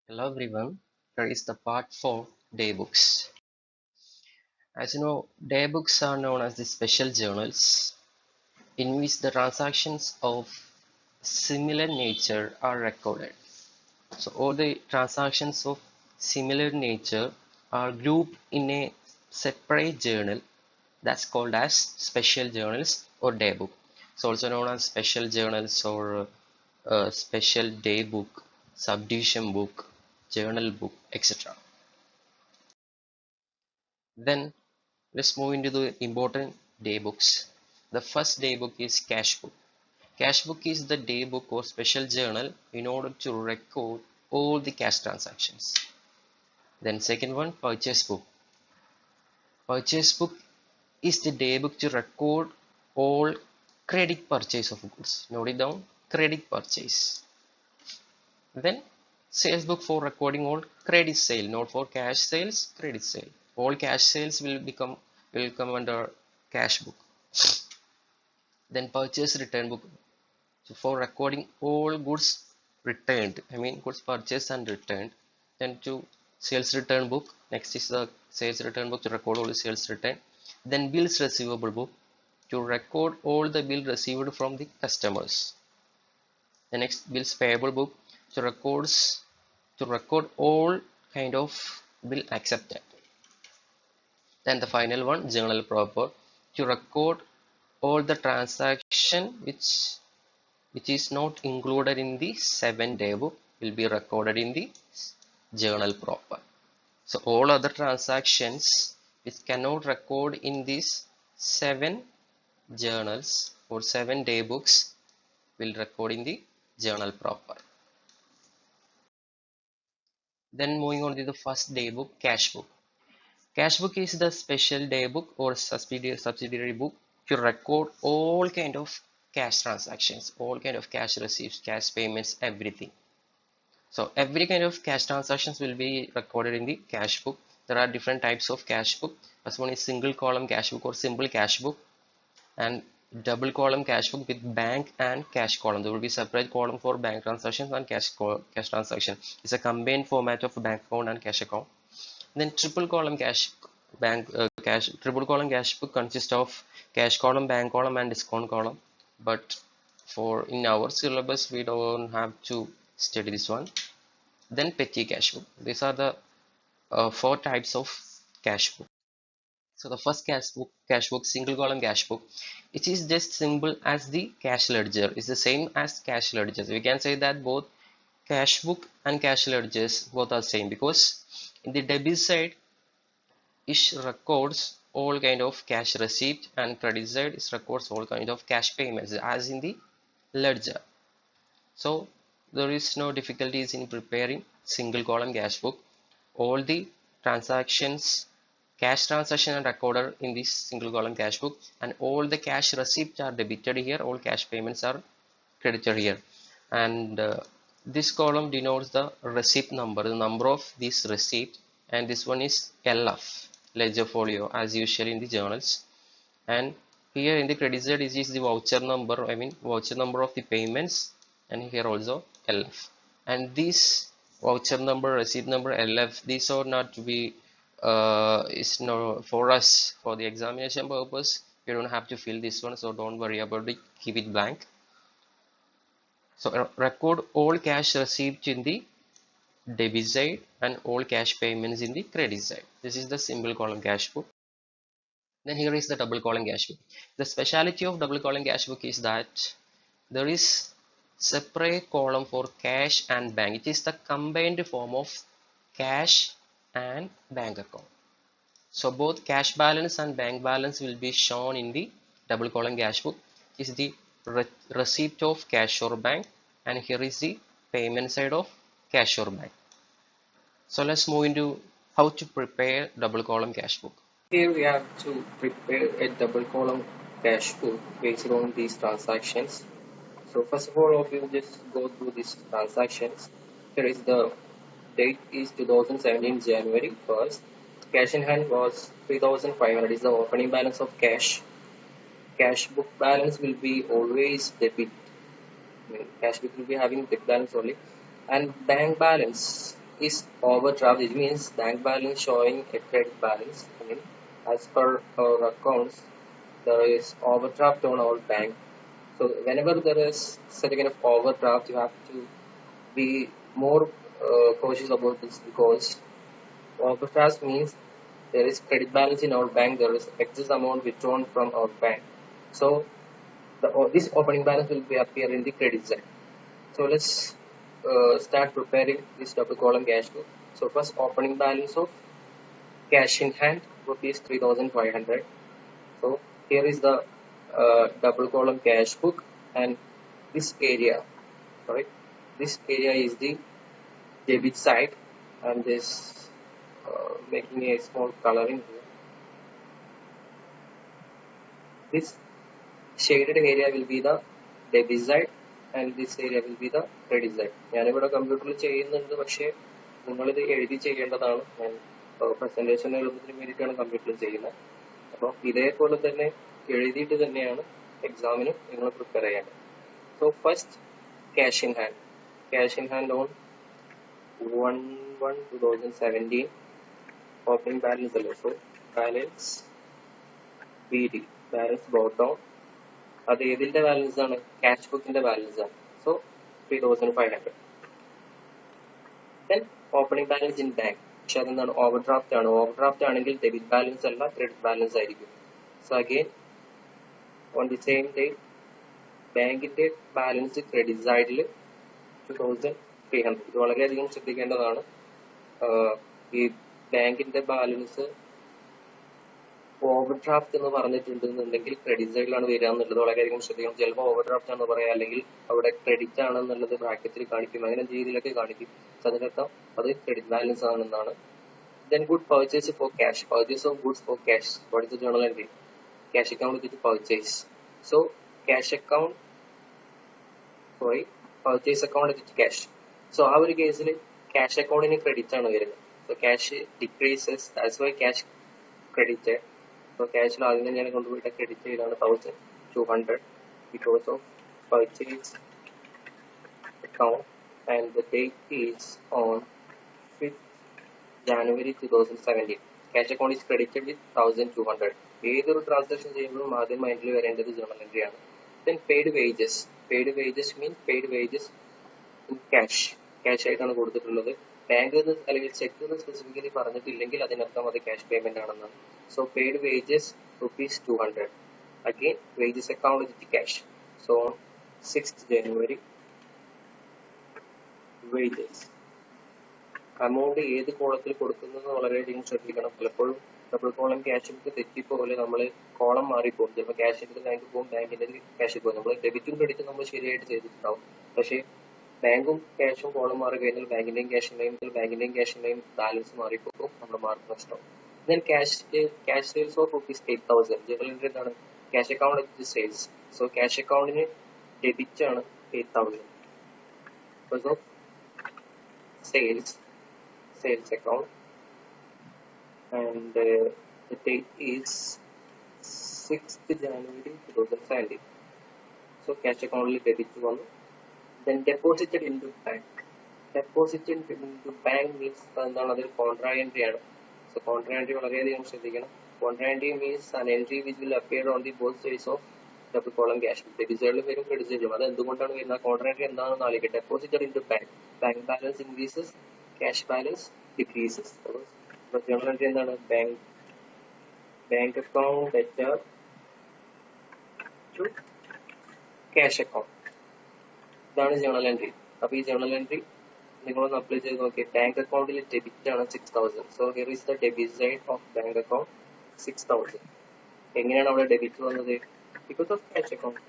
Hello everyone, here is the part 4 daybooks. As you know, daybooks are known as the special journals in which the transactions of similar nature are recorded. So, all the transactions of similar nature are grouped in a separate journal that's called as special journals or daybook. It's also known as special journals or special daybook, subdivision book, journal book, etc. Then let's move into the important day books. The first day book is cash book. Cash book is the day book or special journal in order to record all the cash transactions. Then second one, purchase book. Purchase book is the day book to record all credit purchase of goods. Note it down, credit purchase. Then sales book for recording all credit sale, not for cash sales, credit sale. All cash sales will come under cash book. Then purchase return book, so for recording all goods returned, I mean goods purchased and returned. Then to sales return book, next is the sales return book to record all the sales return. Then bills receivable book to record all the bill received from the customers. The next bills payable book to record all kind of bill accepted. Then the final one, journal proper, to record all the transaction which is not included in the 7-day book will be recorded in the journal proper. So all other transactions which cannot record in these 7 journals or 7-day books will record in the journal proper. Then moving on to the first day book, cash book. Cash book is the special day book or subsidiary book to record all kind of cash transactions, all kind of cash receipts, cash payments, everything. So every kind of cash transactions will be recorded in the cash book. There are different types of cash book. First one is single column cash book or simple cash book, and double column cash book with bank and cash column. There will be separate column for bank transactions and cash transaction. It's a combined format of bank account and cash account. Then triple column triple column cash book consists of cash column, bank column, and discount column. But for in our syllabus, we don't have to study this one. Then petty cash book. These are the 4 types of cash book. So the first cash book, single column cash book, it is just simple as the cash ledger. It's the same as cash ledgers. We can say that both cash book and cash ledgers both are same, because in the debit side it records all kind of cash receipt, and credit side it records all kind of cash payments as in the ledger. So there is no difficulties in preparing single column cash book. All the transactions, cash transaction are recorded in this single column cash book, and all the cash receipts are debited here, all cash payments are credited here. And this column denotes the receipt number, the number of this receipt, and this one is LF, ledger folio, as usual in the journals. And here in the credit side is the voucher number, I mean voucher number of the payments, and here also LF. And this voucher number, receipt number, LF, these are not to be is no for us for the examination purpose. You don't have to fill this one, so don't worry about it, keep it blank. So record all cash received in the debit side and all cash payments in the credit side. This is the single column cash book. Then here is the double column cash book. The speciality of double column cash book is that there is separate column for cash and bank. It is the combined form of cash and bank account. So both cash balance and bank balance will be shown in the double column cash book. Is the receipt of cash or bank, and here is the payment side of cash or bank. So let's move into how to prepare double column cash book. Here we have to prepare a double column cash book based on these transactions. So first of all, we'll just go through these transactions. Here is the date is 2017 January 1st. Cash in hand was 3,500 is the opening balance of cash. Cash book balance will be always debit. I mean, cash book will be having debit balance only. And bank balance is overdraft. It means bank balance showing a credit balance. I mean, as per our accounts, there is overdraft on our bank. So whenever there is such a kind of overdraft, you have to be more cautious about this, because overdraft means there is credit balance in our bank, there is excess amount withdrawn from our bank. So this opening balance will be appear in the credit side. So let's start preparing this double column cash book. So first, opening balance of cash in hand rupees 3,500. So here is the double column cash book, and this area, right? This area is the debit side, and this making a small coloring here. This shaded area will be the debit side, and this area will be the credit side. ഞാനിവിടെ കമ്പ്യൂട്ടറിൽ ചെയ്യുന്നുണ്ട്, പക്ഷേ നിങ്ങളിത് എഴുതി ചെയ്യേണ്ടതാണ്. ഞാൻ presentation എഴുതുന്നതിന് വേണ്ടിയിട്ടാണ് കമ്പ്യൂട്ടറിൽ ചെയ്യുന്നത്. അപ്പോൾ ഇതേപോലെ തന്നെ എഴുതിയിട്ട് തന്നെയാണ് എക്സാമിന് നിങ്ങൾ പ്രിപ്പയർ ചെയ്യേണ്ടത്. So first, cash in hand. Cash in hand on 1/1/2017 opening balance അല്ലേ. So balance BD, balance brought down. അത് ഏതിന്റെ ബാലൻസ് ആണ്? ക്യാഷ് ബുക്കിന്റെ ബാലൻസ് ആണ്. So 3,500. Then opening balance in bank. പക്ഷെ അതെന്താണ്? ഓവർഡ്രാഫ്റ്റ് ആണ്. ഓവർഡ്രാഫ്റ്റ് ആണെങ്കിൽ ഡെബിറ്റ് ബാലൻസ് അല്ല, ക്രെഡിറ്റ് ബാലൻസ് ആയിരിക്കും. So again on the same day ബാങ്കിന്റെ ബാലൻസ് ക്രെഡിറ്റ് സൈഡിൽ 2,300. ഇത് വളരെയധികം ശ്രദ്ധിക്കേണ്ടതാണ്. ഈ ബാങ്കിന്റെ ബാലൻസ് ഓവർഡ്രാഫ്റ്റ് എന്ന് പറഞ്ഞിട്ടുണ്ടെന്നുണ്ടെങ്കിൽ ക്രെഡിറ്റ് സൈഡിലാണ് വരിക എന്നുള്ളത് വളരെയധികം ശ്രദ്ധിക്കണം. ചിലപ്പോൾ ഓവർഡ്രാഫ്റ്റ് ആണെന്ന് പറയാം, അല്ലെങ്കിൽ അവിടെ ക്രെഡിറ്റ് ആണെന്നുള്ളത് ബ്രാക്കറ്റിൽ കാണിക്കും, അങ്ങനെ രീതിയിലൊക്കെ കാണിക്കും. അതിനർത്ഥം അത് ക്രെഡിറ്റ് ബാലൻസ് ആണെന്നാണ്. Then good purchase for cash. Purchase of goods for cash. What is the journal entry? Cash account with purchase. So cash account purchase account with cash. So ആ ഒരു കേസിൽ ക്യാഷ് അക്കൗണ്ടിന് ക്രെഡിറ്റ് ആണ് വരുന്നത്. So cash decreases, that's why cash credit. So cash ആദ്യം തന്നെയാണ് കൊണ്ടുപോയിട്ട് credit ചെയ്താണ് 1,200 because of purchase account, and the date is on 5th January 2017. Cash account is credited with 1,200. ഏതൊരു ട്രാൻസാക്ഷൻ ചെയ്യുമ്പോഴും ആദ്യം മൈൻഡിൽ വരേണ്ടത് ജേർണൽ എൻട്രി ആണ്. Then paid wages. Paid wages means paid wages in cash. Cash ആയിട്ടാണ് കൊടുത്തിട്ടുള്ളത്. ബാങ്കിൽ നിന്ന് അല്ലെങ്കിൽ ചെക്ക് നിന്ന് സ്പെസിഫിക്കലി പറഞ്ഞിട്ടില്ലെങ്കിൽ അതിനർത്ഥം അത് ക്യാഷ് പേയ്മെന്റ് ആണെന്നാണ്. So paid wages ₹200. Again wages account വിത്ത് cash. So 6th January wages. Amount ഏത് കോളത്തിൽ കൊടുക്കുന്നത് വളരെയധികം ശ്രദ്ധിക്കണം. പലപ്പോഴും ഡബിൾ കോളം ക്യാഷ് ബുക്ക് തെറ്റിപ്പോലെ നമ്മൾ കോളം മാറിപ്പോകും. ചിലപ്പോൾ ക്യാഷിന്റെ ബാങ്ക് പോകും, ബാങ്കിന്റെ ക്യാഷ് പോകും. നമ്മൾ ഡെബിറ്റും ക്രെഡിറ്റും നമ്മൾ ശരിയായിട്ട് ചെയ്തിട്ടുണ്ടാവും, പക്ഷേ ബാങ്കും ക്യാഷും കോളം മാറി കഴിഞ്ഞാൽ ബാങ്കിന്റെയും ക്യാഷിന്റെയും ബാലൻസ് മാറിപ്പോകും, നമ്മുടെ മാർക്ക് നഷ്ടം. Then cash sales of ₹8,000. Journal entry എന്താണ്? Cash account with sales. So cash അക്കൗണ്ടിന് ഡെബിറ്റ് ആണ് 8,000 because of sales account, and the date is 6th January 2017. So cash account debit one. Then deposited into bank. Deposited into bank means another contra entry. So contra entry വളരെയധികം ശ്രദ്ധിക്കണം. Contra entry means an entry which will appear on the both sides of double column cash. Debit side വരും, credit side വരും. അത് എന്തുകൊണ്ടാണ് വരുന്നത്? contra entry എന്താണെന്ന് ആലോചിക്കുക. Deposited into bank. Bank balance increases, cash balance decreases. So journal entry എന്താണ്? Bank account debtor to cash account. ഇതാണ് journal entry. അപ്പൊ ഈ ജേർണൽ എൻട്രി നിങ്ങളൊന്ന് അപ്ലൈ ചെയ്ത് നോക്കി. ബാങ്ക് അക്കൗണ്ടിൽ ഡെബിറ്റ് ആണ് 6,000. So here is the debit side of bank account 6,000. എങ്ങനെയാണ് അവിടെ ഡെബിറ്റ് വന്നത്? Because of cash account.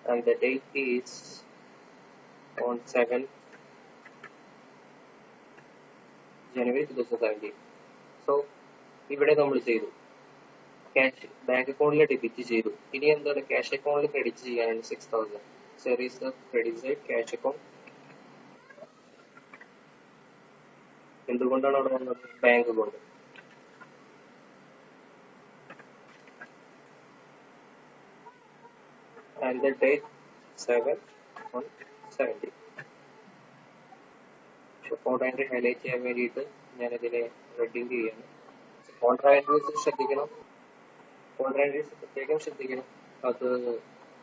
And the date is on 7th January 2017. So ഇവിടെ നമ്മൾ ചെയ്തു, ക്യാഷ് ബാങ്ക് അക്കൗണ്ടിൽ ഡെബിറ്റ് ചെയ്തു. ഇനി എന്താണ്? ക്യാഷ് അക്കൗണ്ടിൽ ക്രെഡിറ്റ് ചെയ്യാനാണ് 6,000. So here is the credit side, cash account. എന്തുകൊണ്ടാണ് അവിടെ വന്നത്? ബാങ്ക് കൊണ്ട്. And the date 7/1/17. Contra entry highlight ചെയ്യാൻ വേണ്ടിയിട്ട് ഞാനതിനെ റെഡിങ് ചെയ്യാണ്. കോൺട്രാ എൻട്രീസ് ശ്രദ്ധിക്കണം, കോൺട്രാ എൻട്രീസ് പ്രത്യേകം ശ്രദ്ധിക്കണം. അത്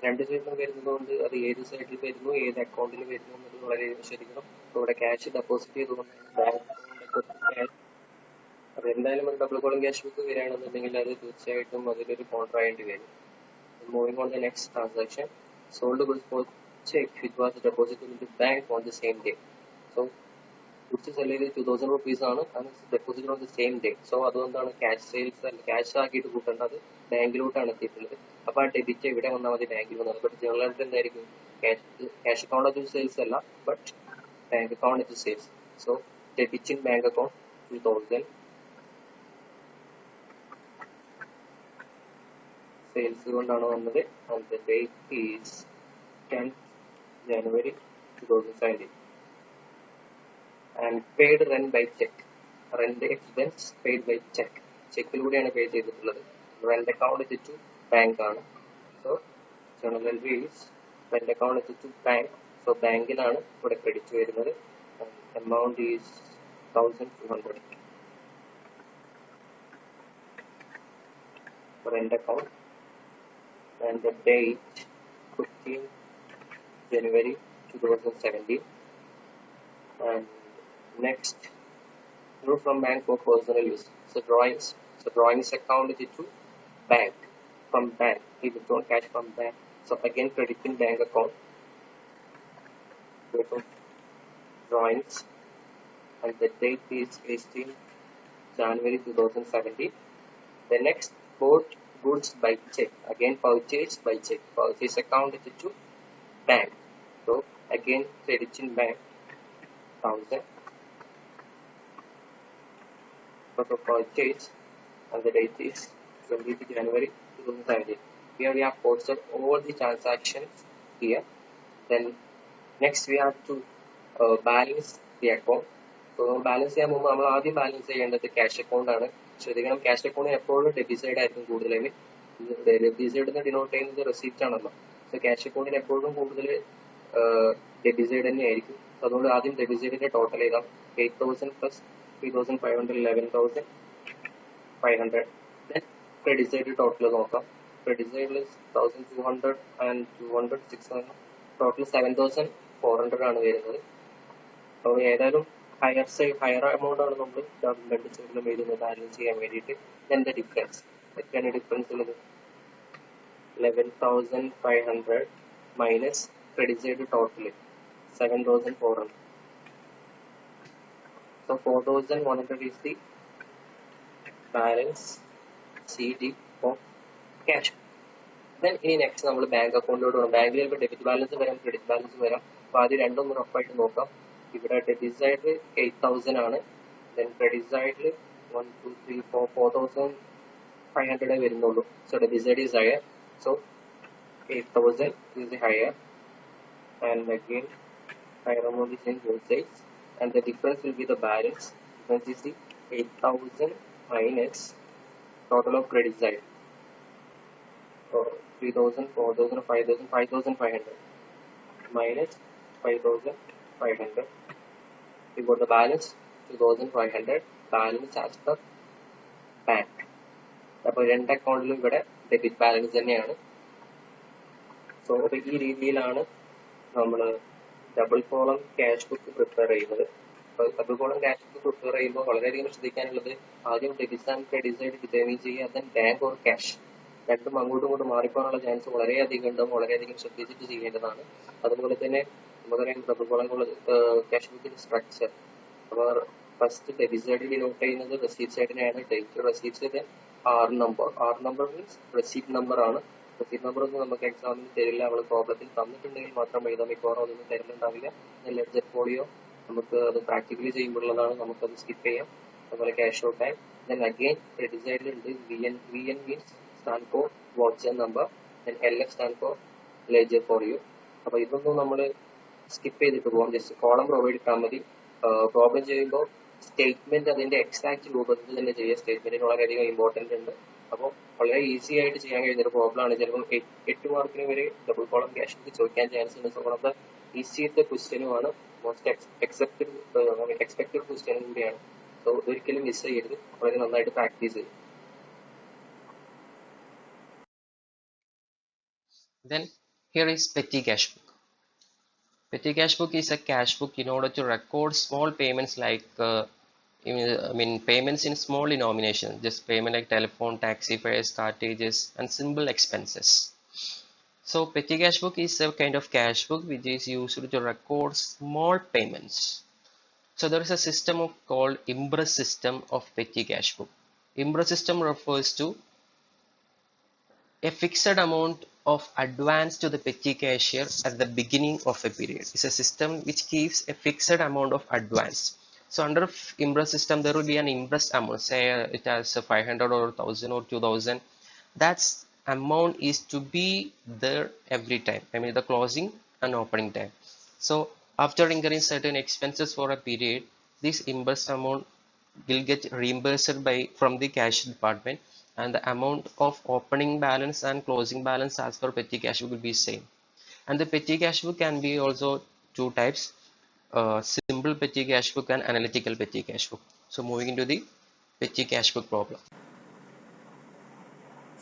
രണ്ട് സൈഡിലും വരുന്നതുകൊണ്ട് അത് ഏത് സൈഡിൽ വരുന്നു, ഏത് അക്കൗണ്ടിൽ വരുന്നു എന്നത് വളരെ ശ്രദ്ധിക്കണം. ഇവിടെ ക്യാഷ് ഡെപ്പോസിറ്റ് ചെയ്തുകൊണ്ടാണ് ബാങ്ക് അക്കൗണ്ടിലേക്ക് അപ്പോൾ എന്തായാലും ഒരു ഡബിൾ കോളിംഗ് ക്യാഷ് ബുക്ക് വരികയാണെന്നുണ്ടെങ്കിൽ അത് തീർച്ചയായിട്ടും അതിലൊരു കോൺട്രാ എൻട്രി വരും. Moving on the next transaction, sold goods for check which was deposited in the bank on the same day. So goods sell ചെയ്ത് 2000 rupees ആണ് and deposited on the same day. So അതുകൊണ്ടാണ് cash sales അല്ല cash ആക്കിയിട്ട് കൂട്ടേണ്ടത്, ബാങ്കിലോട്ടാണ് എത്തിയിട്ടുള്ളത്. അപ്പോൾ ആ debit ഇവിടെ വന്നാൽ മതി, ബാങ്കിൽ വന്നാൽ. ബട്ട് ജനറൽ ആയിട്ട് എന്തായിരിക്കും, ക്യാഷ് അക്കൗണ്ട് അത് സെയിൽസ് അല്ല, ബട്ട് ബാങ്ക് അക്കൗണ്ട് ഇത് sales. So debit in bank account 2000, sales കൊണ്ടാണ് വന്നത്. And the date is 10th January 2017. And paid rent by check. Rent expense paid by check. ചെക്കിലൂടെയാണ് pay ചെയ്തിട്ടുള്ളത്. Rent account to bank ആണ്. So journal entry is rent account to bank. So ബാങ്കിനാണ് ഇവിടെ credit വരുന്നത്. Amount is 1200. Rent account and the date 15th January 2017. And next, drew from bank for personal use. So drawings account to bank, from bank. He withdrawn cash from bank. So again crediting bank account. Go to drawings and the date is 18th January 2017. The next, bought goods by check. Again purchase by check. Purchase account to bank. So again crediting bank 1000. For purchase and the date is 20th January 2017. Here we have posted all the transactions here. Then next we have to balance the account. So balance ചെയ്യാൻ മുമ്പ് നമ്മൾ ആദ്യം balance ചെയ്യേണ്ടത് cash account ആണ്. ശ്രദ്ധിക്കണം, cash account എപ്പോഴും debit side ആയിരിക്കും കൂടുതൽ. ഡെബിറ്റ് സൈഡ് ഡിനോട്ട് ചെയ്യുന്നത് റെസിപ്റ്റ് ആണല്ലോ. സോ ക്യാഷ് അക്കൗണ്ടിന് എപ്പോഴും കൂടുതൽ ഡെബിറ്റ് സൈഡ് തന്നെ ആയിരിക്കും. അതുകൊണ്ട് ആദ്യം ഡെബിറ്റ് സൈഡിന്റെ ടോട്ടൽ ചെയ്താൽ 8000 plus 3500 11,500. Then credit side total നോക്കാം. Credit side is 1200 and 200 600, total 7400 ആണ് വരുന്നത്. അപ്പോൾ ഏതായാലും ഹയർ എമൗണ്ട് ആണ് നമ്മൾ രണ്ട് സൈഡിലും വരുന്നത് ബാലൻസ് ചെയ്യാൻ വേണ്ടിയിട്ട്. Then the difference, എത്രയാണ് ഡിഫറൻസ് ഉള്ളത്? 11,500 minus credit side total 7,400. So 4,100 is the balance CD of cash. Then ഇനി നെക്സ്റ്റ് നമ്മൾ ബാങ്ക് അക്കൗണ്ടിലോട്ട് പോകണം. ബാങ്കിൽ ചിലപ്പോൾ ഡെബിറ്റ് ബാലൻസ് വരാം, ക്രെഡിറ്റ് ബാലൻസ് വരാം. അപ്പോൾ ആദ്യം രണ്ടും ഉറപ്പായിട്ട് നോക്കാം. ഇവിടെ ഡെബിറ്റ് സൈഡിൽ 8,000 ആണ്. ദെൻ ക്രെഡിറ്റ് സൈഡിൽ 1 2 3 4 4,500 വരുന്നുള്ളൂ. So debit side is higher. So 8,000 is higher, and again higher amount is in both sides, and the difference will be the balance. Difference is the 8,000 minus total of credit side. So 3,000, 4,000, 5,000, 5,500 minus 5,500. We got the balance 2,500. Balance as per bank. അപ്പോൾ രണ്ട് അക്കൗണ്ടിലും ഇവിടെ debit balance തന്നെയാണ്. So അപ്പോൾ ഈ രീതിയിലാണ് നമ്മൾ double column cash book prepare ചെയ്യുന്നത്. അപ്പോൾ double column cash book prepare ചെയ്യുമ്പോൾ വളരെയധികം ശ്രദ്ധിക്കാനുള്ളത്, ആദ്യം debit and credit side determine ചെയ്യുക. ദെൻ ബാങ്ക് ഓർ ക്യാഷ്, രണ്ടും അങ്ങോട്ടും ഇങ്ങോട്ടും മാറിപ്പോകാനുള്ള ചാൻസ് വളരെയധികം ഉണ്ടാവും. വളരെയധികം ശ്രദ്ധിച്ചിട്ട് ചെയ്യേണ്ടതാണ്. അതുപോലെ തന്നെ നമുക്കറിയാം ഡബിൾ കോളം ക്യാഷ് ബുക്കിന്റെ സ്ട്രക്ചർ. അപ്പോൾ ഫസ്റ്റ് ഡെബിറ്റ് സൈഡ് ഡിനോട്ട് ചെയ്യുന്നത് റെസീപ്റ്റ് സൈഡിനെയാണ്. Date receipt R number means receipt number ആണ്. റെസീപ്റ്റ് നമ്പർ ഒന്നും നമുക്ക് എക്സാമിന് തരില്ല. നമ്മൾ പ്രോബ്ലത്തിൽ തന്നിട്ടുണ്ടെങ്കിൽ മാത്രം എഴുതാം. മിക്കവാറും അതൊന്നും തരുന്നുണ്ടാവില്ല. ലെഡ്ജർ ഫോളിയോ നമുക്ക് അത് പ്രാക്ടിക്കലി ചെയ്യുമ്പോഴുള്ളതാണ്, നമുക്കത് സ്കിപ്പ് ചെയ്യാം. അതുപോലെ cash out time. Then again credit സൈഡിലുണ്ട് V N means stand for voucher number. Then LF stand for ledger folio. അപ്പോൾ ഇതൊന്നും നമ്മൾ സ്കിപ്പ് ചെയ്തിട്ട് പോകാം. ജസ്റ്റ് കോളം പ്രൊവൈഡ് ഇട്ടാൽ മതി. പ്രോബ്ലം ചെയ്യുമ്പോൾ സ്റ്റേറ്റ്മെന്റ് അതിന്റെ എക്സാക്ട് രൂപത്തിൽ തന്നെ ചെയ്യുക. സ്റ്റേറ്റ്മെന്റിന് വളരെയധികം ഇമ്പോർട്ടന്റ് ഉണ്ട്. അപ്പോൾ വളരെ ഈസി ആയിട്ട് ചെയ്യാൻ കഴിയുന്ന ഒരു പ്രോബ്ലം ആണ്. ചിലപ്പോൾ 8 മാർക്കിന് വരെ ഡബിൾ കോളം ക്യാഷ് ബുക്ക് ചോദിക്കാൻ ചാൻസ് ഉണ്ട്. So one of the easiest ക്വസ്റ്റ്യനുമാണ് മോസ്റ്റ് എക്സെപ്റ്റഡ് എക്സ്പെക്റ്റഡ് ക്വസ്റ്റ്യൻ കൂടിയാണ്. സോ ഒരിക്കലും മിസ് ചെയ്യരുത്, വളരെ നന്നായിട്ട് പ്രാക്ടീസ് ചെയ്യും. Then here is petty cash book. Petty cash book is a cash book in order to record small payments like payments in small denomination, just payment like telephone, taxi fares, cartages, and simple expenses. So petty cash book is a kind of cash book which is used to record small payments. So there is a system called Impress system of petty cash book. Impress system refers to a fixed amount of advance to the petty cashier at the beginning of a period. It's a system which gives a fixed amount of advance. So under Impress system, there will be an impressed amount. Say it has 500 or 1000 or 2000. That amount is to be there every time. I mean the closing and opening time. So after incurring certain expenses for a period, this impressed amount will get reimbursed by from the cash department, and the amount of opening balance and closing balance as per petty cash book will be same. And the petty cash book can be also two types, simple petty cash book and analytical petty cash book. So moving into the petty cash book problem.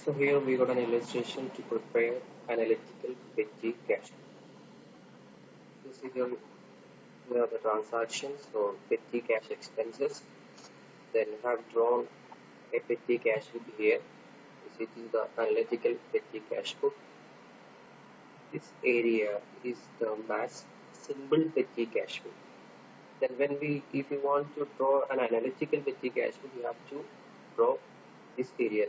So here we got an illustration to prepare analytical petty cash flow. This is here we have the transactions or petty cash expenses. Then have drawn a petty cash book here. This is the analytical petty cash book. This area is termed as simple petty cash book. Then if you want to draw an analytical petty cash book, you have to draw this area.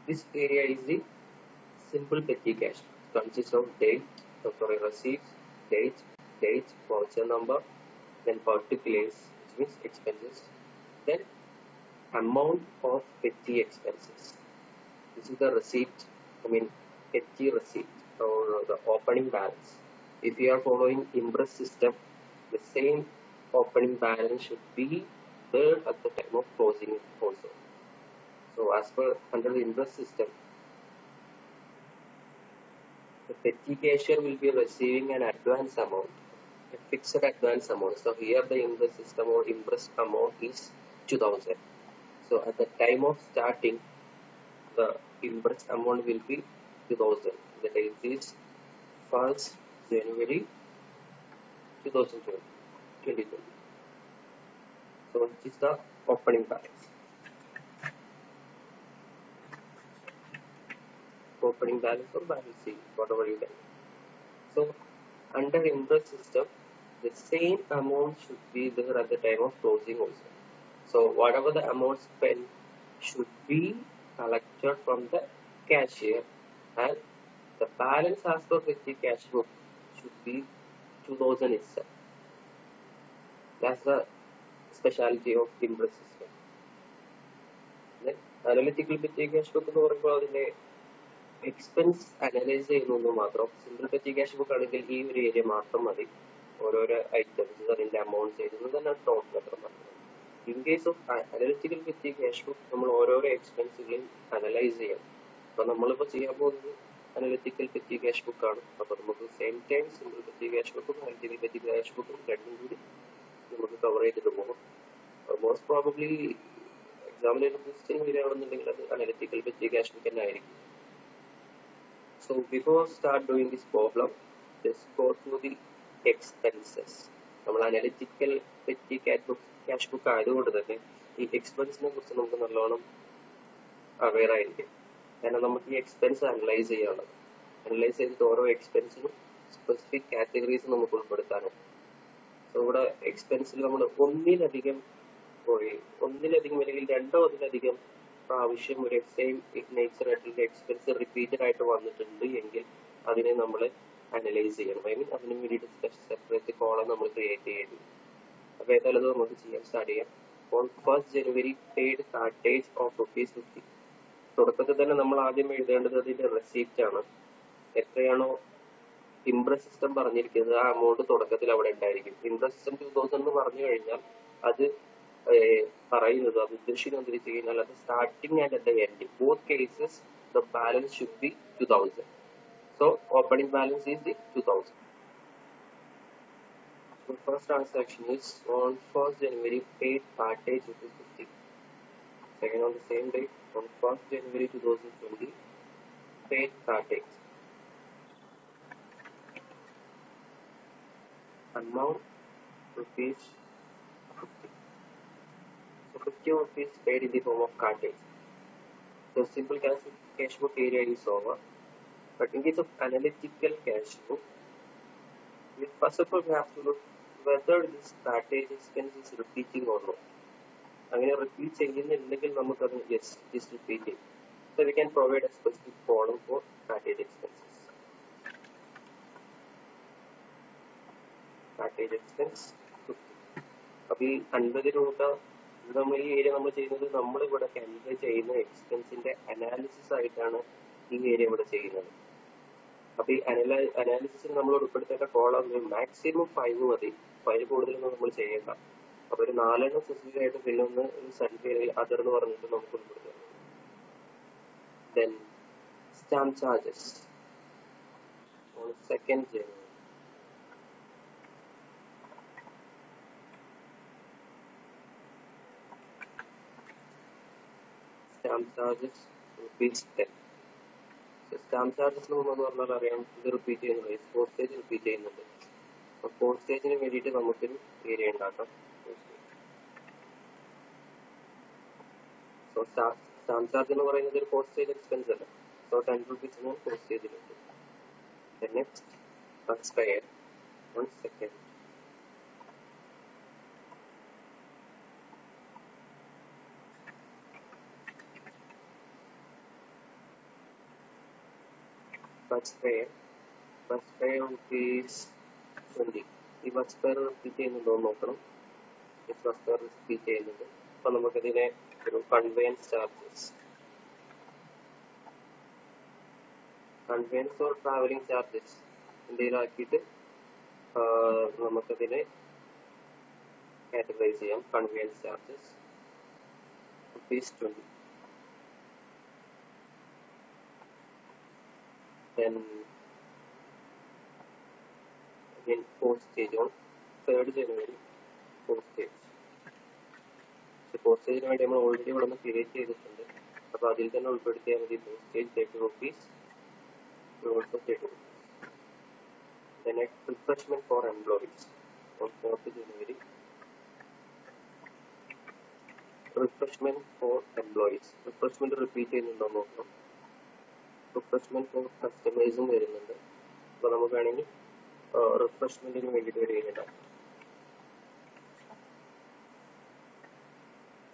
This area is the simple petty cash. It consists of receipts, dates, voucher number, then particulars, which means expenses, then amount of petty expenses. This is the receipt, petty receipt or the opening balance. If you are following Impress system, the same opening balance should be there at the time of closing also. So as per under the Impress system, the petty cashier will be receiving an advance amount, a fixed advance amount. So here the Impress system or Impress amount is 2000. So at the time of starting, the Impress amount will be 2000. The date is 1st January 2020. So this is the opening balance. Opening balance or balance sheet, whatever you can. So under Impress system, the same amount should be there at the time of closing also. So whatever the amount spent should be collected from the cashier, and the balance as per petty cash book should be 2000 itself. That's the specialty of Impress system. Then analytical petty cash book എന്ന് പറയുമ്പോൾ അതിന്റെ expense analyse ചെയ്യുന്നു മാത്രം. Simple petty cash book ആണെങ്കിൽ ഈ ഒരു area മാത്രം മതി, ഓരോരോ ഐറ്റംസ് അതിന്റെ അമൗണ്ട് എഴുതുന്നത് തന്നെ ടോട്ടൽ മാത്രം മതി. In case of analytical petty cash book നമ്മൾ ഓരോരോ എക്സ്പെൻസുകളും അനലൈസ് ചെയ്യണം. അപ്പൊ നമ്മളിപ്പോൾ ചെയ്യാൻ പോകുന്നത് അനലിറ്റിക്കൽ പെറ്റി ക്യാഷ് ബുക്കാണ്. അപ്പൊ നമുക്ക് same time simple petty cash ബുക്കും അനലിറ്റിക്കൽ പെറ്റി ക്യാഷ് ബുക്കും രണ്ടും കൂടി നമുക്ക് കവർ ചെയ്തിട്ട് പോകും. മോസ്റ്റ് പ്രോബബ്ലി എക്സാമിന് ക്വസ്റ്റ്യൻ വരികയാണെന്നുണ്ടെങ്കിൽ അത് അനലിറ്റിക്കൽ പെറ്റി ക്യാഷ് ബുക്ക് തന്നെ ആയിരിക്കും. So before start doing this problem, let's go through the expenses. നമ്മൾ അനലിറ്റിക്കൽ പെറ്റി ക്യാഷ് ബുക്ക് ആയതുകൊണ്ട് തന്നെ ഈ എക്സ്പെൻസിനെ കുറിച്ച് നമുക്ക് നല്ലോണം അവെയർ ആയിരിക്കും. കാരണം നമുക്ക് ഈ എക്സ്പെൻസ് അനലൈസ് ചെയ്യാനുള്ളത്, അനലൈസ് ചെയ്തിട്ട് ഓരോ എക്സ്പെൻസിനും സ്പെസിഫിക് കാറ്റഗറീസ് നമുക്ക് ഉൾപ്പെടുത്താനുണ്ട്. സോ ഇവിടെ എക്സ്പെൻസിൽ നമ്മൾ ഒന്നിലധികം അല്ലെങ്കിൽ രണ്ടോ അതിലധികം പ്രാവശ്യം ഒരു സെയിം നേച്ചർ ആയിട്ടുള്ള എക്സ്പെൻസ് റിപ്പീറ്റഡ് ആയിട്ട് വന്നിട്ടുണ്ട് എങ്കിൽ അതിനെ നമ്മൾ അനലൈസ് ചെയ്യണം. അതിന് വേണ്ടിയിട്ട് സെപ്പറേറ്റ് കോളം നമ്മൾ ക്രിയേറ്റ് ചെയ്യണം. അപ്പൊ ഏതായാലും അത് നമുക്ക് ചെയ്യാൻ സ്റ്റാർട്ട് ചെയ്യാം. On 1st January paid cartage of ₹50. തുടക്കത്തിൽ തന്നെ നമ്മൾ ആദ്യം എഴുതേണ്ടത് അതിന്റെ റെസീപ്റ്റ് ആണ്. എത്രയാണോ ഇംപ്രസ് സിസ്റ്റം പറഞ്ഞിരിക്കുന്നത് ആ എമൗണ്ട് തുടക്കത്തിൽ അവിടെ ഉണ്ടായിരിക്കും. ഇംപ്രസ് സിസ്റ്റം 2000 എന്ന് പറഞ്ഞു കഴിഞ്ഞാൽ അത് പറയുന്നത് അത് ഉദ്ദേശിക്കുന്നത് വെച്ച് കഴിഞ്ഞാൽ അത് starting and at the end both cases the balance should be 2000. So opening balance is the 2000. The first transaction is on 1st January paid cartage rupees 50. Second on the same date on 1st January 2020 paid cartage amount rupees 50. So 50 rupees paid in the form of cartage. The simple cash book area is over. But in case of analytical cash book, we first of all we have to look whether this cartage expense is repeating or not. അങ്ങനെ repeat ചെയ്യുന്നുണ്ടെങ്കിൽ നമുക്കത് yes it is repeating. So we can provide a specific column for cartage expenses. Cartage expense 50. അപ്പോൾ ഈ 50 രൂപ നമ്മൾ ഈ area നമ്മൾ ചെയ്യുന്നത് നമ്മളിവിടെ കാൽക്കുലേറ്റ് ചെയ്യുന്ന എക്സ്പെൻസിന്റെ അനാലിസിസ് ആയിട്ടാണ് ഈ ഏരിയ ഇവിടെ ചെയ്യുന്നത്. അപ്പോൾ ഈ അനാലിസിസിന് നമ്മൾ ഉൾപ്പെടുത്തേണ്ട കോളം മാക്സിമം 5 മതി. 5 കൂടുതലൊന്നും നമ്മൾ ചെയ്യേണ്ട. അപ്പോൾ ഒരു 4 സ്പെസിഫിക് ആയിട്ട് പിന്നെ ഒന്ന് ഒരു സെൽഫ് അതർ എന്ന് പറഞ്ഞിട്ട് നമുക്ക് ഉൾപ്പെടുത്താം. Then stamp charges on 2nd January. Stamp charges rupees 10. So stamp charges എന്ന് പറഞ്ഞാൽ അറിയാം ഇത് റിപ്പീറ്റ് ചെയ്യുന്നത് പോസ്റ്റേജ് റിപ്പീറ്റ് ചെയ്യുന്നുണ്ട്. അപ്പോൾ പോസ്റ്റേജിന് വേണ്ടിയിട്ട് നമുക്കൊരു ഏരിയ ഉണ്ടാക്കാം. സോ സ്റ്റാമ്പ് ചാർജ് എന്ന് പറയുന്നത് ഒരു പോസ്റ്റേജ് എക്സ്പെൻസ് അല്ല. സോ 10 rupees പോസ്റ്റേജിലുണ്ട്. Next bus fare on 2nd. Bus fare rupees 20. ഈ ബസ് ഫെയർ റിപ്പീറ്റ് ചെയ്യുന്നുണ്ടോ എന്ന് നോക്കണം. ബസ് ഫെയർ റിപ്പീറ്റ് ചെയ്യുന്നുണ്ട്. അപ്പോൾ നമുക്കതിനെ ഒരു കൺവെയൻസ് ഓർ ട്രാവലിംഗ് ചാർജസ് എന്തെങ്കിലും ആക്കിയിട്ട് നമുക്കതിനെ കാറ്റഗറൈസ് ചെയ്യാം. Conveyance charges rupees 20. Then again postage on 3rd January postage. So പോസ്റ്റേജിന് വേണ്ടി നമ്മൾ ഓൾറെഡി ഇവിടെ നിന്ന് ക്രിയേറ്റ് ചെയ്തിട്ടുണ്ട്. അപ്പോൾ അതിൽ തന്നെ ഉൾപ്പെടുത്തിയാൽ മതി. Postage 30 rupees, also 30 rupees. The next refreshment for employees on 4th January. Refreshment for employees. Refreshment repeat ചെയ്യുന്നുണ്ടോ നോക്കണം. റിഫ്രഷ്മെന്റ് ഫോർ കസ്റ്റമേഴ്സും വരുന്നുണ്ട്. അപ്പോൾ നമുക്ക് വേണമെങ്കിൽ റിഫ്രഷ്മെന്റിന് വേണ്ടിയിട്ട് ഒരു ഏരിയ ഉണ്ടാകും.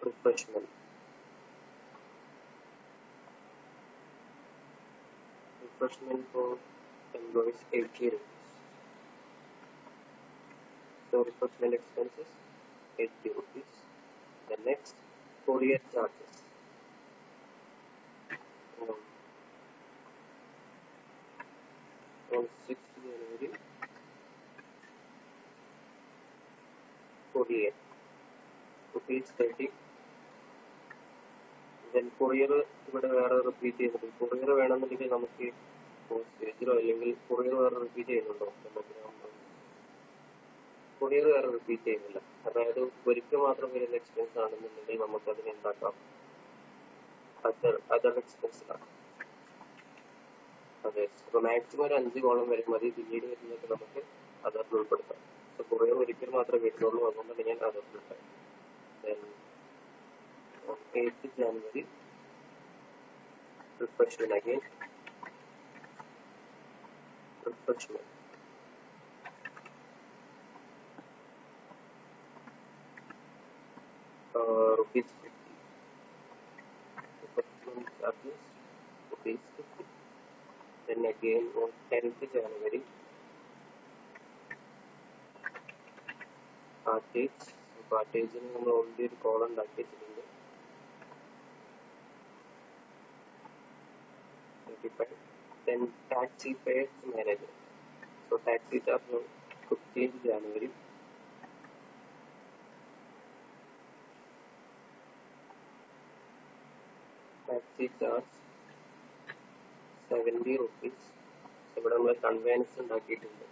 Refreshment for employees 80 rupees. So refreshment expenses 80 rupees. The next courier charges on 6th January. Courier rupees 30. Then courier ഇവിടെ വേറെ റിപ്പീറ്റ് ചെയ്യുന്നുണ്ട്. കൊറിയർ വേണമെന്നുണ്ടെങ്കിൽ നമുക്ക് പോസ്റ്റേജിലോ അല്ലെങ്കിൽ കൊറിയർ വേറെ റിപ്പീറ്റ് ചെയ്യുന്നുണ്ടോ? കൊറിയർ വേറെ റിപ്പീറ്റ് ചെയ്യുന്നില്ല. അതായത് ഒരിക്കൽ മാത്രം വരുന്ന എക്സ്പെൻസ് ആണെന്നുണ്ടെങ്കിൽ നമുക്ക് അതിനെ ഉണ്ടാക്കാം അതർ എക്സ്പെൻസിലാണ്. അതെ, അപ്പൊ മാക്സിമം ഒരു 5 കോളം വരെ മതി. പിന്നീട് വരുന്നതൊക്കെ നമുക്ക് അതറിൽ ഉൾപ്പെടുത്താം. സോ കൊറിയർ ഒരിക്കൽ മാത്രമേ വരുന്നുള്ളൂ, അതുകൊണ്ട് ഞാൻ അതറിൽ ഉൾപ്പെടുത്താം. 8th January refreshment again. Refreshment rupees 50. Refreshment charges rupees 50. Then again on 10th January പാർട്ടേജിന് നമ്മൾ ഓൾറെഡി ഒരു കോളം ഉണ്ടാക്കി വെച്ചിട്ടുണ്ട്. 35. Then taxi paid to manager. So taxi charge on 15th January. Taxi charge 70 rupees. ഇവിടെ നമ്മൾ കൺവെയൻസ് ഉണ്ടാക്കിയിട്ടുണ്ട്.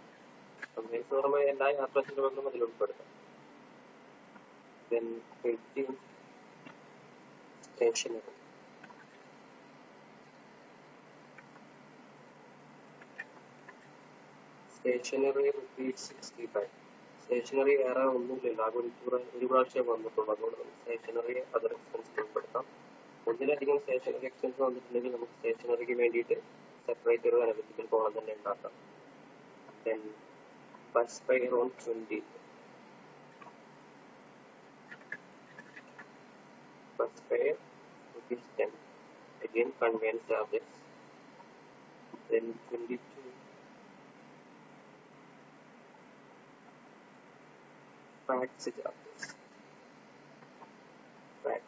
Combines എന്ന് പറയുമ്പോൾ എല്ലാ യാത്രാ ചെലവുകളും അതിൽ ഉൾപ്പെടുത്താം. Then 18 stationery. Stationery rupees 65. Stationery വേറെ ഒന്നുമില്ല, ആകെ ഒരു പ്രാവശ്യം വന്നിട്ടുള്ളൂ. അതുകൊണ്ട് നമുക്ക് സ്റ്റേഷനറി അതർ എക്സ്പെൻസ് ഉൾപ്പെടുത്താം. ഒന്നിലധികം സ്റ്റേഷനറി എക്സ്പെൻസ് വന്നിട്ടുണ്ടെങ്കിൽ നമുക്ക് സ്റ്റേഷനറിക്ക് വേണ്ടിയിട്ട് സെപ്പറേറ്റ് ഒരു അനലിറ്റിക്കൽ കോളം തന്നെ ഉണ്ടാക്കാം. Then bus fare on 20. Bus fare rupees 10. Again conveyance charges. Then 22. Fax charges. Fax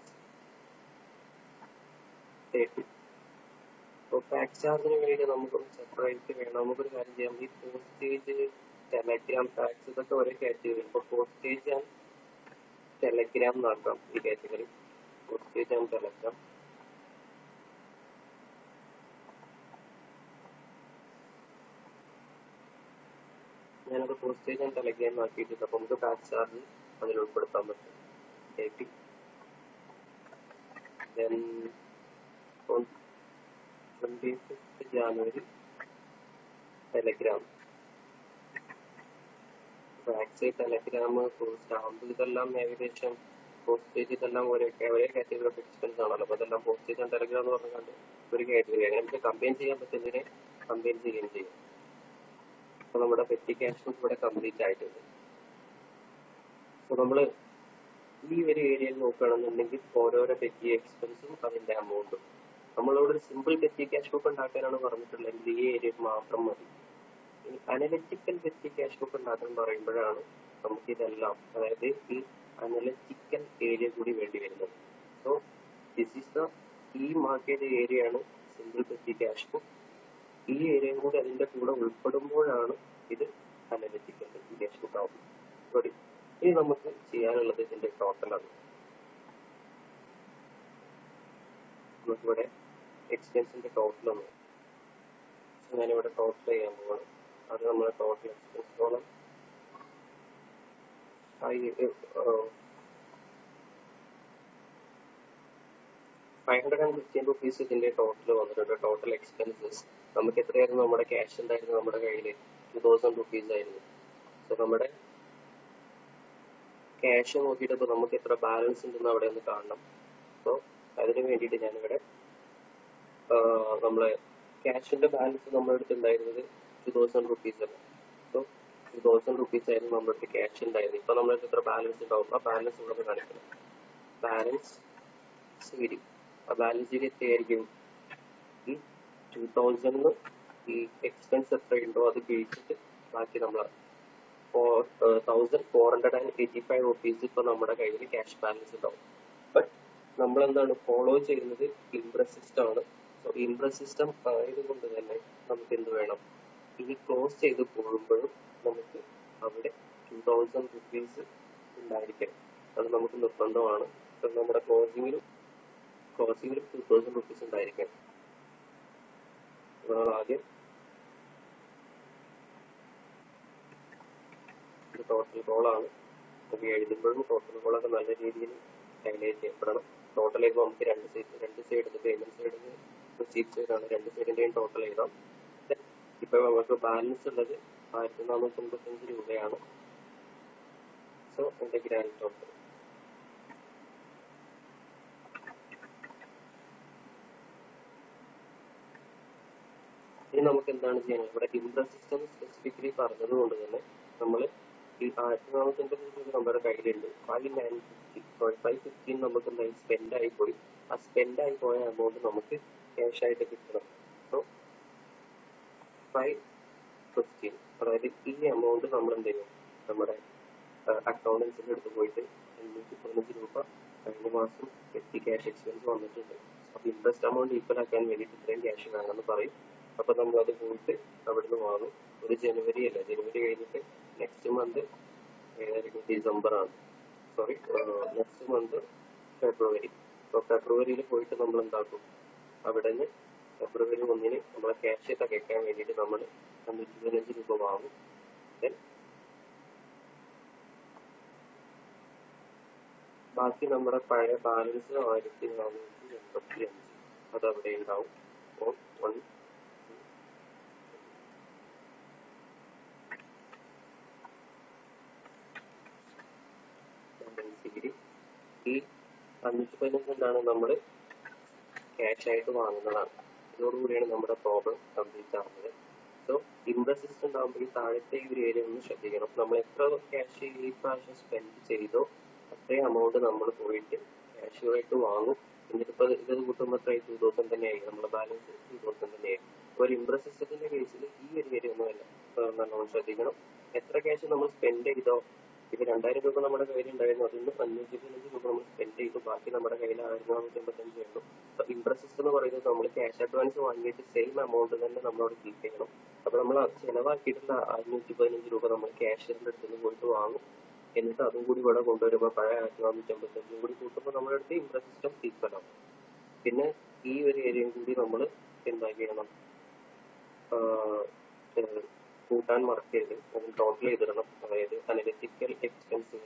30. അപ്പോൾ ഫാക്സ് ചാർജിന് വേണ്ടി നമുക്കൊന്ന് സെപ്പറേറ്റ് വേണം. നമുക്കൊരു കാര്യം ചെയ്യാം, ഈ പോസ്റ്റേജ്, ടെലഗ്രാം, ഫാക്സ് ഇതൊക്കെ ഒരേ കാറ്റഗറി. ഇപ്പോൾ പോസ്റ്റേജ് ആൻഡ് ടെലഗ്രാം നോക്കാം ഈ കാറ്റഗറി. Postage and Telegram. ഞാനത് പോസ്റ്റേജ് ആൻഡ് ടെലഗ്രാം ആക്കിയിട്ടുണ്ട്. അപ്പോൾ നമുക്ക് ഫാക്സ് ചാർജ് അതിൽ ഉൾപ്പെടുത്താൻ പറ്റും. 80. Then on 25th January telegram, fax, telegram, stamp ഇതെല്ലാം ഏകദേശം പോസ്റ്റേജ് ഇതെല്ലാം ഒരേ കാറ്റഗറി ഓഫ് എക്സ്പെൻസ് ആണല്ലോ. അപ്പോൾ ഇതെല്ലാം പോസ്റ്റേജ് ആൻഡ് ടെലഗ്രാം എന്ന് പറഞ്ഞാൽ ഒരു കാറ്റഗറി. അങ്ങനെ നമുക്ക് കമ്പൈൻ ചെയ്യാൻ പറ്റുന്നതിനെ കമ്പൈൻ ചെയ്യുകയും ചെയ്യും. അപ്പോൾ നമ്മുടെ പെറ്റി ക്യാഷ് ബുക്ക് ഇവിടെ കംപ്ലീറ്റ് ആയിട്ടുണ്ട്. അപ്പോൾ നമ്മൾ ഈ ഒരു ഏരിയയിൽ നോക്കുകയാണെന്നുണ്ടെങ്കിൽ ഓരോരോ പെറ്റി എക്സ്പെൻസും അതിന്റെ അമൗണ്ടും. നമ്മളോട് ഒരു സിമ്പിൾ പെറ്റി ക്യാഷ് ബുക്ക് ഉണ്ടാക്കാനാണ് പറഞ്ഞിട്ടുള്ളതെങ്കിൽ ഈ ഏരിയയിൽ മാത്രം മതി. ഈ അനലിറ്റിക്കൽ പെറ്റി ക്യാഷ് ബുക്ക് ഉണ്ടാക്കാൻ പറയുമ്പോഴാണ് നമുക്ക് ഇതെല്ലാം, അതായത് ഈ അനലിറ്റിക്കൽ ഏരിയ കൂടി വേണ്ടി വരുന്നത്. സോ ദിസ് ഈസ് ദ ഈ മാർക്കറ്റ് ഏരിയയാണ് സിമ്പിൾ പെറ്റി ക്യാഷ് ബുക്ക്. ഈ ഏരിയയും കൂടി അതിന്റെ കൂടെ ഉൾപ്പെടുമ്പോഴാണ് ഇത് അനലിറ്റിക്കൽ പെറ്റി ക്യാഷ് ബുക്ക് ആവുന്നത്. ഇനി നമുക്ക് ചെയ്യാനുള്ളത് ഇതിന്റെ ടോട്ടലാണ്. നമുക്കിവിടെ എക്സ്പെൻസിന്റെ ടോട്ടലാണ്. ഞാനിവിടെ ടോട്ടൽ ചെയ്യാൻ പോവാണ്. അത് നമ്മുടെ ടോട്ടൽ എക്സ്പെൻസ് കോളം 515 റുപ്പീസ് ഇതിന്റെ ടോട്ടൽ വന്നിട്ടുണ്ട്. ടോട്ടൽ എക്സ്പെൻസസ് നമുക്ക് എത്രയായിരുന്നു? നമ്മുടെ ക്യാഷ് ഉണ്ടായിരുന്നു നമ്മുടെ കയ്യിൽ 2000 റുപ്പീസ് ആയിരുന്നു. സോ നമ്മുടെ ക്യാഷ് നോക്കിയിട്ട് ഇപ്പോൾ നമുക്ക് എത്ര ബാലൻസ് ഉണ്ടെന്ന് അവിടെ ഒന്ന് കാണണം. സോ അതിന് വേണ്ടിയിട്ട് ഞാനിവിടെ നമ്മളെ ക്യാഷിന്റെ ബാലൻസ് നമ്മുടെ അടുത്ത് ഉണ്ടായിരുന്നത് 2000 റുപ്പീസ് ആണ്. സോ 2000 റുപ്പീസ് ആയിരുന്നു നമ്മുടെ അടുത്ത് ക്യാഷ് ഉണ്ടായിരുന്നത്. ഇപ്പൊ നമ്മുടെ അടുത്ത് എത്ര ബാലൻസ് ഉണ്ടാവും? ആ ബാലൻസ് ഇവിടെ കാണിക്കണം. Balance CD. ആ ബാലൻസ് CD എത്രയായിരിക്കും? ഈ 2000 ഈ എക്സ്പെൻസ് എത്രയുണ്ടോ അത് കഴിച്ചിട്ട് ബാക്കി നമ്മൾ 1485 റുപ്പീസ് ഇപ്പൊ നമ്മുടെ കയ്യിൽ ക്യാഷ് ബാലൻസ് ഉണ്ടാവും. ബട്ട് നമ്മൾ എന്താണ് ഫോളോ ചെയ്യുന്നത്? ഇംപ്രസ് സിസ്റ്റം ആണ്. സോ ഇംപ്രസ് സിസ്റ്റം ആയതുകൊണ്ട് തന്നെ നമുക്ക് എന്ത് വേണം? ഇനി ക്ലോസ് ചെയ്ത് പോകുമ്പോഴും നമുക്ക് അവിടെ 2000 റുപ്പീസ് ഉണ്ടായിരിക്കണം. അത് നമുക്ക് നിർബന്ധമാണ്. നമ്മുടെ ക്ലോസിംഗിലും 2000 റുപ്പീസ് ഉണ്ടായിരിക്കണം. നമ്മൾ ആദ്യം ഇത് ടോട്ടൽ കോളാണ്. നമുക്ക് എഴുതുമ്പോഴും ടോട്ടൽ കോളൊക്കെ നല്ല രീതിയിൽ ഹൈലൈറ്റ് ചെയ്യപ്പെടണം. ടോട്ടൽ ചെയ്യുമ്പോൾ നമുക്ക് രണ്ട് സൈഡ് പേയ്മെന്റ് സൈഡിൽ റിസീപ്റ്റ് സൈഡാണ്. രണ്ട് സൈഡിന്റെയും ടോട്ടൽ എഴുതാം. ഇപ്പൊ നമുക്ക് ബാലൻസ് ഉള്ളത് 1495 രൂപയാണ്. സോ എന്റെ ഗ്രാൻഡ് ടോട്ടൽ ഇനി നമുക്ക് എന്താണ് ചെയ്യുന്നത്? ഇവിടെ ഇംപ്രസ് സിസ്റ്റം സ്പെസിഫിക്കലി പറഞ്ഞത് കൊണ്ട് തന്നെ നമ്മൾ ഈ 1495 രൂപ നമ്മുടെ കയ്യിലുണ്ട്. 515 നമുക്ക് എന്തായാലും സ്പെൻഡ് ആയി പോയി. ആ സ്പെൻഡ് ആയി പോയ എമൗണ്ട് നമുക്ക് ക്യാഷ് ആയിട്ട് കിട്ടണം. സോ 515, അതായത് ഈ എമൗണ്ട് നമ്മൾ എന്ത് ചെയ്യും? നമ്മുടെ അക്കൗണ്ടൻസിന്റെ അടുത്ത് പോയിട്ട് 815 രൂപ കഴിഞ്ഞ മാസം പെറ്റി ക്യാഷ് എക്സ്പെൻസ് വന്നിട്ടുണ്ട്. അപ്പൊ ഇൻട്രസ്റ്റ് എമൗണ്ട് ഈക്വൽ ആക്കാൻ വേണ്ടിയിട്ട് ഇത്രയും ക്യാഷ് വേണമെന്ന് പറയും. അപ്പൊ നമ്മൾ അത് പോയിട്ട് അവിടുന്ന് വാങ്ങും. ഒരു ജനുവരി കഴിഞ്ഞിട്ട് നെക്സ്റ്റ് മന്ത് ഏതായിരിക്കും? ഡിസംബർ ആണ്. സോറി, നെക്സ്റ്റ് മന്ത് ഫെബ്രുവരി. അപ്പൊ ഫെബ്രുവരിയിൽ പോയിട്ട് നമ്മൾ എന്താക്കും? അവിടെ നിന്ന് ഫെബ്രുവരി 1 നമ്മളെ ക്യാഷ് തികയ്ക്കാൻ വേണ്ടിയിട്ട് നമ്മൾ 515 രൂപ വാങ്ങും. ദെൻ ബാക്കി നമ്മുടെ പഴയ ബാലൻസ് 1485 അതവിടെ ഉണ്ടാവും. അപ്പോൾ 1 ഈ 515 എന്താണ് നമ്മൾ ക്യാഷ് ആയിട്ട് വാങ്ങുന്നതാണ്. ഇതോടുകൂടിയാണ് നമ്മുടെ പ്രോബ്ലം കംപ്ലീറ്റ് ആവുന്നത്. സോ ഇൻട്രസ്റ്റ് സിസ്റ്റം ആകുമ്പോൾ ഈ താഴത്തെ ഈ ഒരു ഏരിയ ഒന്ന് ശ്രദ്ധിക്കണം. നമ്മൾ എത്ര ക്യാഷ് ഈ പ്രാവശ്യം സ്പെൻഡ് ചെയ്തോ അത്രയും എമൗണ്ട് നമ്മൾ പോയിട്ട് ക്യാഷുമായിട്ട് വാങ്ങും. എന്നിട്ടിപ്പോൾ ഇത് കൂട്ടുമ്പോൾ എത്ര 2000 തന്നെയായി, നമ്മുടെ ബാലൻസ് 2000 തന്നെയായി. ഒരു ഇൻട്രസ്റ്റ് സിസ്റ്റത്തിന്റെ കേസിൽ ഈ ഒരു ഏരിയ ഒന്നുമല്ല നമ്മൾ ശ്രദ്ധിക്കണം. എത്ര ക്യാഷ് നമ്മൾ സ്പെൻഡ് ചെയ്തോ, ഇപ്പൊ 2000 രൂപ നമ്മുടെ കയ്യിൽ ഉണ്ടായിരുന്നു, അതിൽ നിന്ന് 515 രൂപ നമ്മൾ സ്പെൻഡ് ചെയ്തു, ബാക്കി നമ്മുടെ കയ്യിൽ 1485 ഉള്ളൂ. അപ്പൊ ഇൻട്രസ്റ്റ് സിസ്റ്റം എന്ന് പറയുന്നത് നമ്മൾ ക്യാഷ് അഡ്വാൻസ് വാങ്ങിയിട്ട് സെയിം എമൗണ്ട് തന്നെ നമ്മളോട് കീപ്പ് ചെയ്യണം. അപ്പൊ നമ്മൾ ചെലവാക്കിയിട്ടുള്ള 515 രൂപ നമ്മൾ ക്യാഷിന്റെ അടുത്ത് നിന്ന് പോയിട്ട് വാങ്ങും. എന്നിട്ട് അതും കൂടി ഇവിടെ കൊണ്ടുവരുമ്പോൾ പഴയ 1485 കൂടി കൂട്ടുമ്പോൾ നമ്മുടെ അടുത്ത് ഇൻട്രസ്റ്റ് സിസ്റ്റം ഈക്വൽ ആവും. പിന്നെ ഈ ഒരു ഏരിയയും കൂടി നമ്മൾ എന്താ ചെയ്യണം, കൂട്ടാൻ മറക്കരുത്, അത് ടോട്ടൽ ചെയ്തിടണം. അതായത് അനലിറ്റിക്കൽ എക്സ്പെൻസ്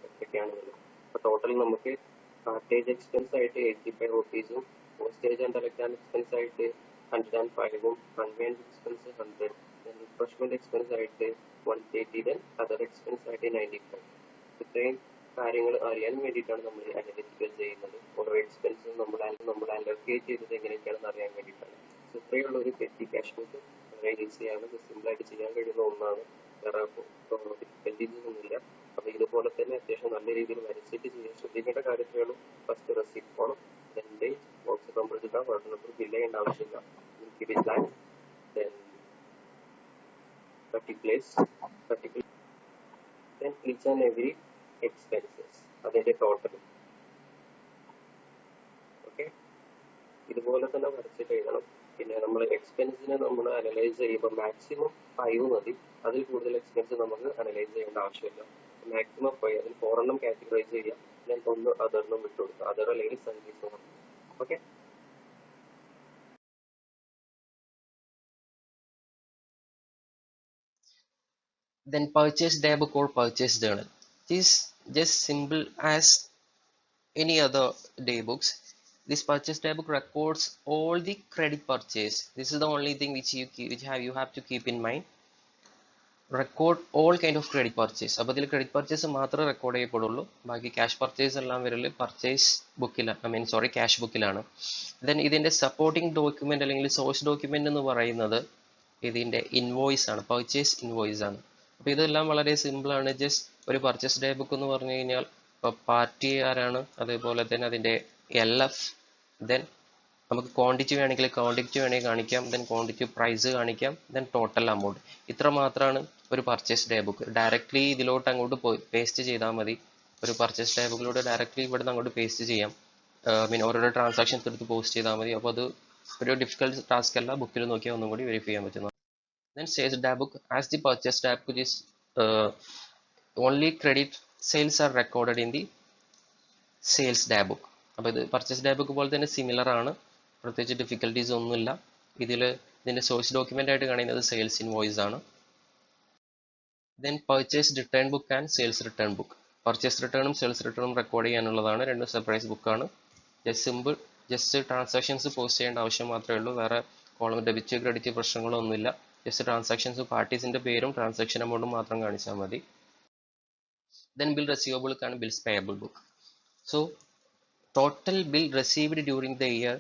എന്തൊക്കെയാണെന്നുള്ളത്. അപ്പൊ ടോട്ടൽ നമുക്ക് കാർട്ടേജ് എക്സ്പെൻസ് ആയിട്ട് 85 റുപ്പീസും പോസ്റ്റേജ് ആൻഡ് ടെലഗ്രാം എക്സ്പെൻസ് ആയിട്ട് 105ഉം കൺവെയൻസ് എക്സ്പെൻസ് 100, റിഫ്രഷ്മെന്റ് എക്സ്പെൻസ് ആയിട്ട് 180, ദെൻ അതർ എക്സ്പെൻസ് ആയിട്ട് 95. ഇത്രയും കാര്യങ്ങൾ അറിയാൻ വേണ്ടിയിട്ടാണ് നമ്മൾ അനലിറ്റിക്കൽ ചെയ്യുന്നത്. ഓരോ എക്സ്പെൻസും നമ്മൾ അലോക്കേറ്റ് ചെയ്തത് എങ്ങനെയൊക്കെയാണെന്ന് അറിയാൻ വേണ്ടിയിട്ടാണ്. ഇത്രയുള്ള ഒരു പെറ്റി ക്യാഷ് ബുക്ക് വളരെ ഈസിയാണ്, സിമ്പിൾ ആയിട്ട് ചെയ്യാൻ കഴിയുന്ന ഒന്നാണ്. വേറെ ഡിഫിക്കൽറ്റീസ് ഒന്നുമില്ല. അപ്പൊ ഇതുപോലെ തന്നെ അത്യാവശ്യം നല്ല രീതിയിൽ വരച്ചിട്ട് ചെയ്യാൻ ശ്രദ്ധിക്കേണ്ട കാര്യത്തിലാണ്. ഫസ്റ്റ് റെസിപ്റ്റ് പോകണം, ദെൻ ഡേറ്റ്, ബോക്സ് കംപ്ലീറ്റ് ഇടാം, വളരെ ബില്ല് ചെയ്യേണ്ട ആവശ്യമില്ല. Then particulars, then each and every expenses, അതിന്റെ ടോട്ടൽ. ഓക്കെ, ഇതുപോലെ തന്നെ വരച്ചിട്ട് എഴുതണം. പിന്നെ നമ്മൾ എക്സ്പെൻസിനെ നമ്മൾ അനലൈസ് ചെയ്യുമ്പോൾ മാക്സിമം 5 മതി. അതിൽ കൂടുതൽ എക്സ്പെൻസ് നമുക്ക് അനലൈസ് ചെയ്യേണ്ട ആവശ്യമില്ല. മാക്സിമം 5, അതിൽ 4 കാറ്റഗറൈസ് ചെയ്യാം. ഞാൻ 1 അതറിനും വിട്ടുകൊടുക്കുക, അതർ അല്ലെങ്കിൽ service. Okay, Then purchase daybook or purchase journal. It is just simple as any other daybooks. This purchase daybook records all the credit purchase. This is the only thing which you have to keep in mind. Record all kind of credit purchase. അപ്പോൾ ഇതിൽ credit purchase മാത്രമേ record ചെയ്യപ്പെടുള്ളൂ. ബാക്കി cash purchase എല്ലാം വരല് purchase ബുക്കിലാണ്, cash ബുക്കിലാണ്. Then ഇതിന്റെ supporting document അല്ലെങ്കിൽ source document എന്ന് പറയുന്നത് ഇതിന്റെ ഇൻവോയ്സ് ആണ്, പർച്ചേസ് ഇൻവോയ്സ് ആണ്. അപ്പോൾ ഇതെല്ലാം വളരെ സിമ്പിൾ ആണ്. ജസ്റ്റ് ഒരു പർച്ചേസ് ഡേ ബുക്ക് എന്ന് പറഞ്ഞു കഴിഞ്ഞാൽ ഇപ്പോൾ പാർട്ടി ആരാണ്, അതേപോലെ തന്നെ അതിന്റെ LF, ദെൻ നമുക്ക് ക്വാണ്ടിറ്റി വേണമെങ്കിൽ കാണിക്കാം, ദെൻ ക്വാണ്ടിറ്റി പ്രൈസ് കാണിക്കാം, ദെൻ ടോട്ടൽ എമൗണ്ട്. ഇത്ര മാത്രമാണ് ഒരു പർച്ചേസ് ഡേ ബുക്ക്. ഡയറക്റ്റ്ലി ഇതിലോട്ട് അങ്ങോട്ട് പേസ്റ്റ് ചെയ്താൽ മതി. ഒരു പർച്ചേസ് ഡേ ബുക്കിലൂടെ ഡയറക്റ്റ്ലി ഇവിടുന്ന് അങ്ങോട്ട് പേസ്റ്റ് ചെയ്യാം. ഓരോരോ ട്രാൻസാക്ഷൻസ് എടുത്ത് പോസ്റ്റ് ചെയ്താൽ മതി. അപ്പോൾ അത് ഒരു ഡിഫിക്കൽട്ട് ടാസ്ക് അല്ല, ബുക്കിൽ നോക്കിയാൽ ഒന്നും കൂടി വെരിഫൈ ചെയ്യാൻ പറ്റുന്നു. Then sales dashbook, as the purchase dashbook is only credit sales are recorded in the sales dashbook. അപ്പോൾ ഇത് പർച്ചേസ് ഡയബുക്ക് പോലെ തന്നെ സിമിലർ ആണ്, പ്രത്യേകിച്ച് ഡിഫിക്കൽട്ടീസ് ഒന്നുമില്ല. ഇതിന്റെ സോഴ്സ് ഡോക്യുമെന്റ് ആയിട്ട് കാണിക്കുന്നത് സെയിൽസ് ഇൻവോയ്സ് ആണ്. Then purchase return book and sales return book. Purchase റിട്ടേണും സെയിൽസ് റിട്ടേണും റെക്കോർഡ് ചെയ്യാനുള്ളതാണ്. രണ്ടും സെപ്പറേറ്റ് ബുക്കാണ്. ജസ്റ്റ് ട്രാൻസാക്ഷൻസ് പോസ്റ്റ് ചെയ്യേണ്ട ആവശ്യം മാത്രമേ ഉള്ളൂ. വേറെ കോളം ഡെബിറ്റ് ക്രെഡിറ്റ് പ്രശ്നങ്ങളോ ഒന്നുമില്ല. ജസ്റ്റ് ട്രാൻസാക്ഷൻസ് പാർട്ടീസിന്റെ പേരും ട്രാൻസാക്ഷൻ എമൗണ്ടും മാത്രം കാണിച്ചാൽ മതി. Then bill receivable and bills payable book. So total bill received during the year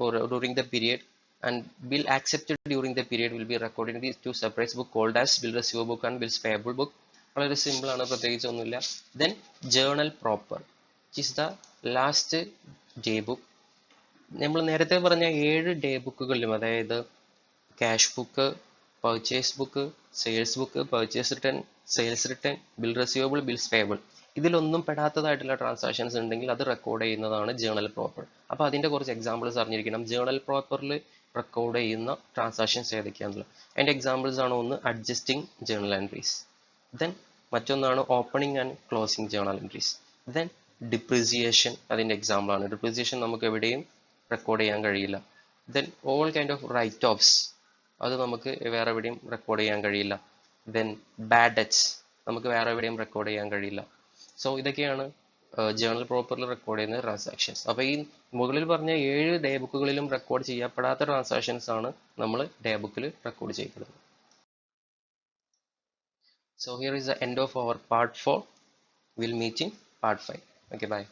or during the period and bill accepted during the period will be recorded in these two separate book called as bill receivable book and bills payable book. വളരെ simple ആണ്, പ്രത്യേകിച്ച് ഒന്നുമില്ല. Then journal proper, which is the last day book. നമ്മൾ നേരത്തെ പറഞ്ഞ 7 day ബുക്കുകളിലും, അതായത് cash book, purchase book, sales book, purchase return, sales return, bill receivable, bills payable, ഇതിലൊന്നും പെടാത്തതായിട്ടുള്ള transactions ഉണ്ടെങ്കിൽ അത് റെക്കോർഡ് ചെയ്യുന്നതാണ് ജേണൽ പ്രോപ്പർ. അപ്പോൾ അതിന്റെ കുറച്ച് എക്സാമ്പിൾസ് അറിഞ്ഞിരിക്കണം. ജേണൽ പ്രോപ്പറിൽ റെക്കോർഡ് ചെയ്യുന്ന ട്രാൻസാക്ഷൻസ് ഏതൊക്കെയാണുള്ളത്. അതിന്റെ എക്സാമ്പിൾസ് ആണ് ഒന്ന് അഡ്ജസ്റ്റിംഗ് ജേണൽ എൻട്രീസ്, ദെൻ മറ്റൊന്നാണ് opening and closing journal entries, then depreciation അതിന്റെ എക്സാമ്പിൾ ആണ്. ഡിപ്രിസിയേഷൻ നമുക്ക് എവിടെയും റെക്കോർഡ് ചെയ്യാൻ കഴിയില്ല. Then all kind of write offs, അത് നമുക്ക് വേറെ എവിടെയും റെക്കോർഡ് ചെയ്യാൻ കഴിയില്ല. ദെൻ ബാഡ് ഡെറ്റ്സ് നമുക്ക് വേറെ എവിടെയും റെക്കോർഡ് ചെയ്യാൻ കഴിയില്ല. സോ ഇതൊക്കെയാണ് ജേണൽ പ്രോപ്പറിൽ റെക്കോർഡ് ചെയ്യുന്ന ട്രാൻസാക്ഷൻസ്. അപ്പോൾ ഈ മുകളിൽ പറഞ്ഞ 7 ഡേ ബുക്കുകളിലും റെക്കോർഡ് ചെയ്യപ്പെടാത്ത ട്രാൻസാക്ഷൻസ് ആണ് നമ്മൾ ഡേ ബുക്കിൽ റെക്കോർഡ് ചെയ്യപ്പെടുന്നത്. So here is the end of our part 4. We'll meet in part 5. Okay, bye.